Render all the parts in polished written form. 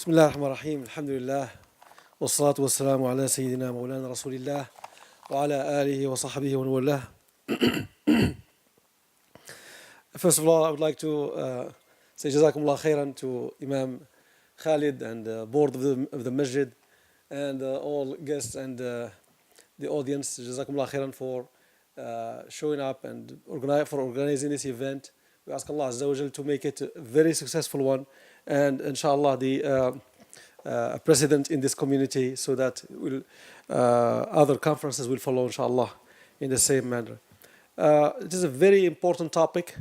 بسم الله الرحمن الرحيم الحمد لله والصلاة والسلام على سيدنا مولانا رسول الله وعلى آله وصحبه ومن والاه. First of all, I would like to say Jazakumullah khairan to Imam Khalid and the board of the masjid and all guests and the audience. Jazakumullah khairan for showing up and for organizing this event. We ask Allah Azza wa Jal to make it a very successful one, and inshallah the president in this community, so that other conferences will follow inshallah in the same manner. It is a very important topic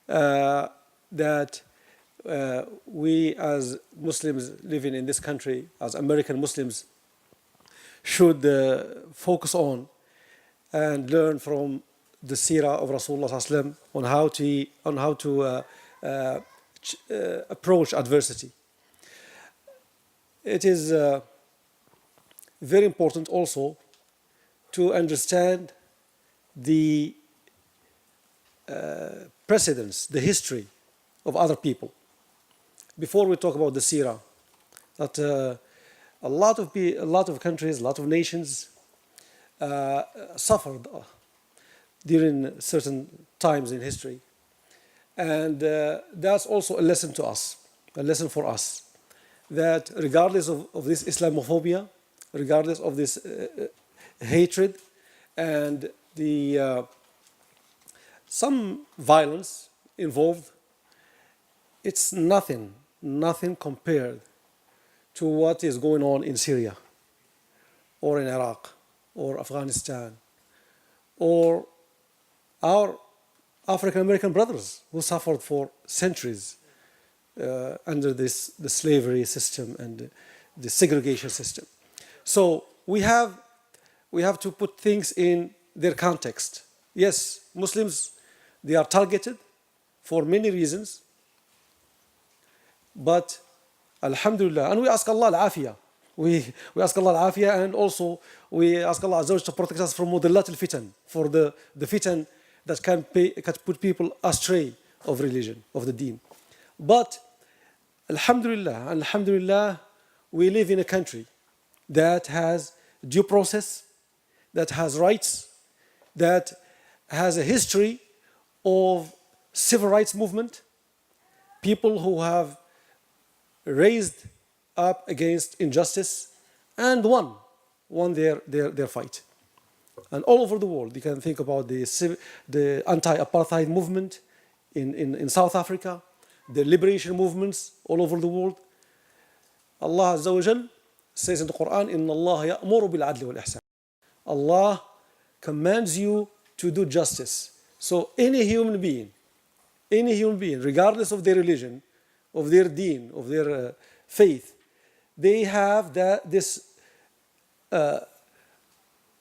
that we as Muslims living in this country, as American Muslims, should focus on and learn from the Seerah of Rasulullah ﷺ on how to approach adversity. It is very important also to understand the precedents, the history of other people. Before we talk about the Seerah, that a lot of countries, a lot of nations suffered during certain times in history, and that's also a lesson to us, a lesson for us, that regardless of this Islamophobia, regardless of this hatred and the some violence involved, it's nothing compared to what is going on in Syria or in Iraq or Afghanistan or our African American brothers who suffered for centuries under the slavery system and the segregation system. So we have to put things in their context. Yes, Muslims, they are targeted for many reasons, but alhamdulillah, and we ask Allah al-afiyah. We ask Allah al-afiyah, and also we ask Allah Azza wa Jalla to protect us from mudillat al-fitan, for the fitan that can put people astray of religion, of the deen. But alhamdulillah, we live in a country that has due process, that has rights, that has a history of civil rights movement, people who have raised up against injustice and won their fight. And all over the world, you can think about the anti-apartheid movement in South Africa, the liberation movements all over the world. Allah Azza wa Jal says in the Quran, إِنَّ اللَّهَ يَأْمُرُ بِالْعَدْلِ وَالْإِحْسَانِ. Allah commands you to do justice. So any human being, regardless of their religion, of their deen, of their faith, they have this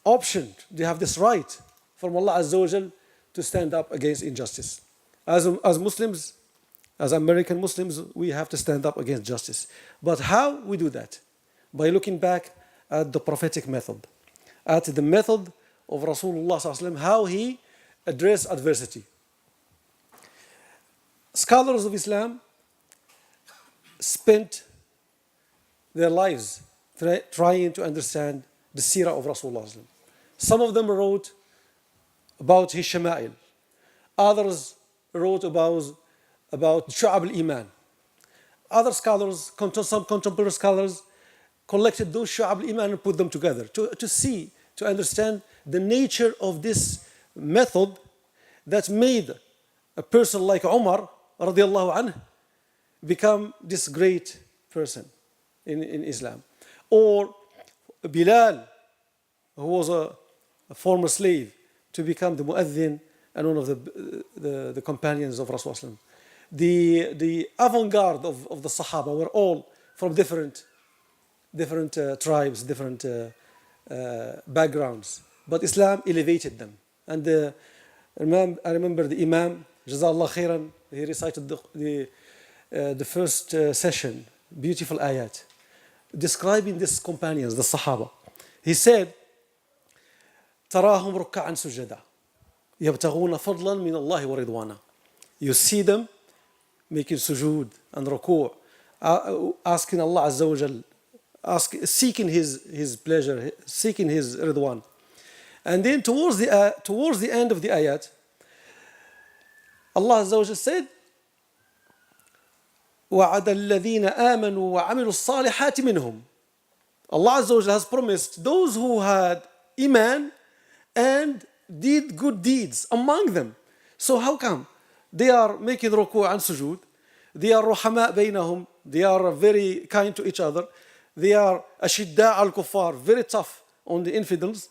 option, they have this right from Allah Azza wa Jal to stand up against injustice. As Muslims, as American Muslims, we have to stand up against justice. But how we do that? By looking back at the prophetic method, at the method of Rasulullah ﷺ, how he addressed adversity. Scholars of Islam spent their lives trying to understand the Seerah of Rasulullah ﷺ. Some of them wrote about his shama'il. Others wrote about Shu'ab al-Iman. Other scholars, some contemporary scholars, collected those Shu'ab al-Iman and put them together to understand the nature of this method that made a person like Umar radiallahu anhu become this great person in Islam. Or Bilal, who was a former slave, to become the mu'adhin and one of the companions of Rasulullah. The avant-garde of the Sahaba were all from different tribes, different backgrounds. But Islam elevated them. And I remember the Imam, Jazallah khairan, he recited the first session, beautiful ayat, describing these companions, the Sahaba. He said, تراهم ركعا سجدا يبتغون فضلا من الله ورضوانا. You see them making sujood and ruku' asking Allah Azza wa Jal, seeking His pleasure, seeking His ridwan. And then towards the end of the ayat, Allah Azza wa Jal said, وَعَدَ الَّذِينَ آمَنُوا وَعَمِلُوا الصَّالِحَاتِ مِنْهُمْ. Allah Azza wa Jal has promised those who had iman and did good deeds among them. So how come? They are making ruku' and sujood. They are ruhama baynahum. They are very kind to each other. They are ashidda al-kuffar, very tough on the infidels.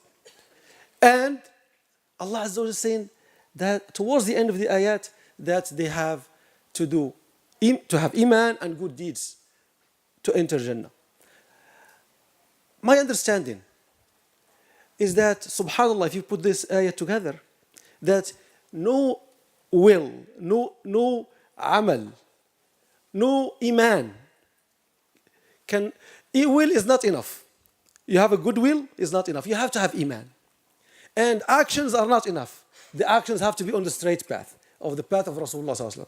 And Allah Azza wa Jal is saying that towards the end of the ayat that they have to have iman and good deeds to enter Jannah. My understanding is that, subhanAllah, if you put this ayat together, that no will, no amal, no iman will is not enough. You have a good will is not enough. You have to have iman. And actions are not enough. The actions have to be on the straight path, of the path of Rasulullah sallallahu alaihi wasallam.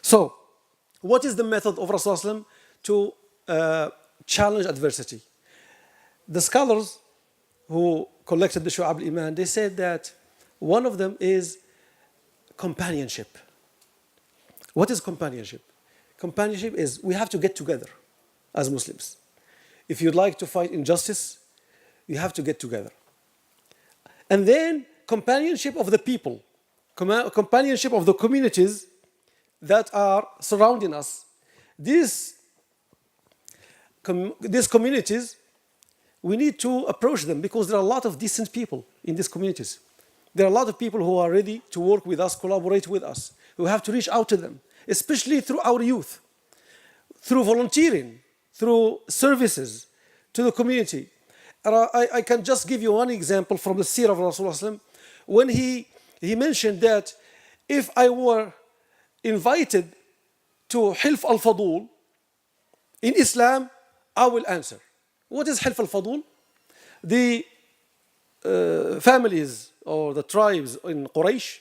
So, what is the method of Rasulullah to challenge adversity? The scholars who collected the Shu'ab al-Iman, they said that one of them is companionship. What is companionship? Companionship is we have to get together as Muslims. If you'd like to fight injustice, you have to get together. And then companionship of the people, companionship of the communities that are surrounding us. These communities, we need to approach them because there are a lot of decent people in these communities. There are a lot of people who are ready to work with us, collaborate with us. We have to reach out to them, especially through our youth, through volunteering, through services to the community. And I can just give you one example from the Seerah of Rasulullah when he mentioned that if I were invited to Hilf al-Fadul in Islam, I will answer. What is Hilf al-Fadul? The families or the tribes in Quraysh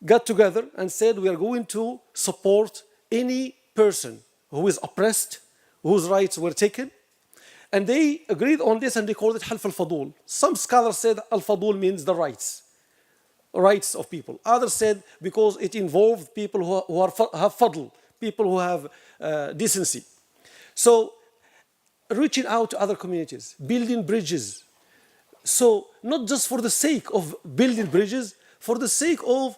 got together and said, we are going to support any person who is oppressed, whose rights were taken. And they agreed on this and they called it Hilf al-Fadul. Some scholars said al-Fadul means the rights of people. Others said because it involved people who have fadl, people who have decency. So reaching out to other communities, building bridges. So not just for the sake of building bridges, for the sake of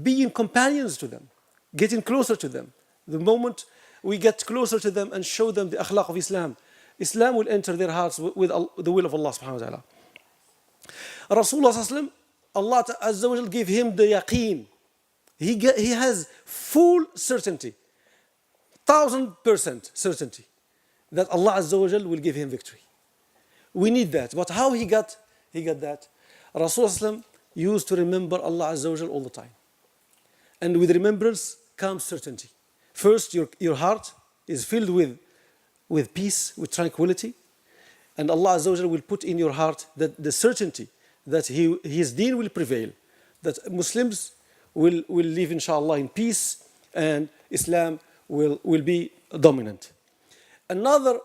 being companions to them, getting closer to them. The moment we get closer to them and show them the akhlaq of Islam, Islam will enter their hearts with the will of Allah subhanahu wa ta'ala. Rasulullah sallallahu alaihi wasallam, Allah Azza wa Jal gave him the yaqeen. He has full certainty, 1000% certainty that Allah Azza wa Jal will give him victory. We need that. But how he got that? Rasulullah used to remember Allah Azza wa Jal all the time. And with remembrance comes certainty. First, your heart is filled with peace, with tranquility. And Allah Azza wa Jal will put in your heart that the certainty that His deen will prevail, that Muslims will live inshallah in peace and Islam will be dominant. Another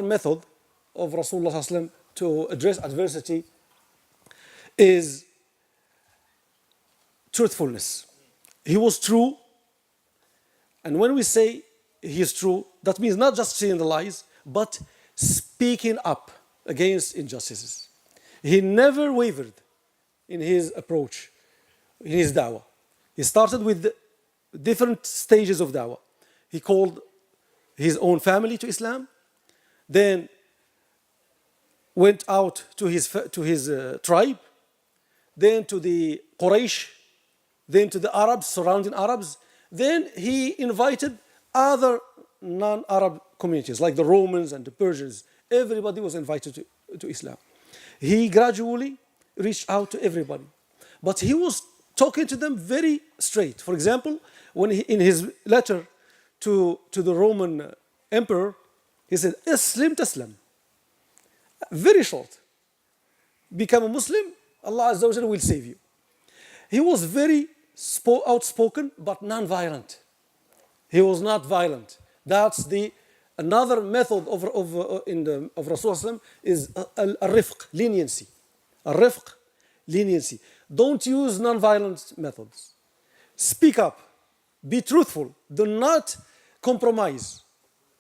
method of Rasulullah to address adversity is truthfulness. He was true, and when we say he is true, that means not just saying the lies, but speaking up against injustices. He never wavered in his approach, in his da'wah. He started with different stages of da'wah. He called his own family to Islam, then went out to his tribe, then to the Quraysh, then to the Arabs, surrounding Arabs. Then he invited other non-Arab communities like the Romans and the Persians. Everybody was invited to Islam. He gradually reached out to everybody. But he was talking to them very straight. For example, when in his letter to the Roman emperor, he said, Islam taslam. Very short. Become a Muslim, Allah Azza wa Jalla will save you. He was very outspoken but non-violent. He was not violent. That's the another method of Rasulullah is al-rifq, leniency. Al-rifq, leniency. Don't use non-violent methods. Speak up. Be truthful. Do not compromise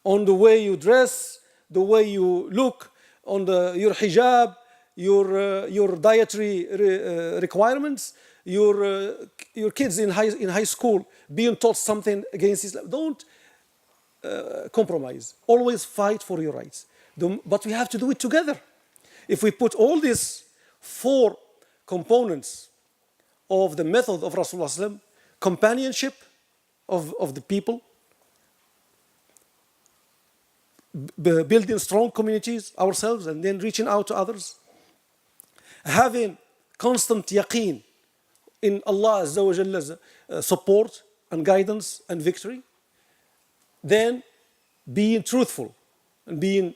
on the way you dress, the way you look, on your hijab, your dietary requirements, your kids in high school being taught something against Islam. Don't compromise. Always fight for your rights. But we have to do it together. If we put all these 4 components of the method of Rasulullah, companionship of the people, building strong communities ourselves and then reaching out to others, having constant yaqeen in Allah Azza wa Jalla's support and guidance and victory, then being truthful and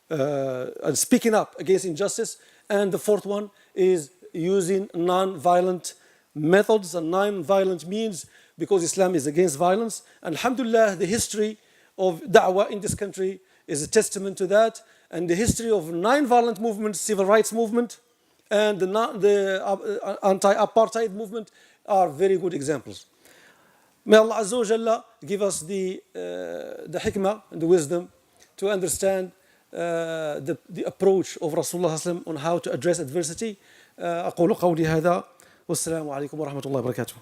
and speaking up against injustice. And the 4th one is using non-violent methods and non-violent means, because Islam is against violence. And alhamdulillah, the history of da'wah in this country is a testament to that, and the history of non-violent movements, civil rights movement, and the anti-apartheid movement are very good examples. May Allah Azza wa Jalla give us the hikmah and the wisdom to understand the approach of Rasulullah on how to address adversity. أقول قولي هذا والسلام عليكم ورحمة الله وبركاته.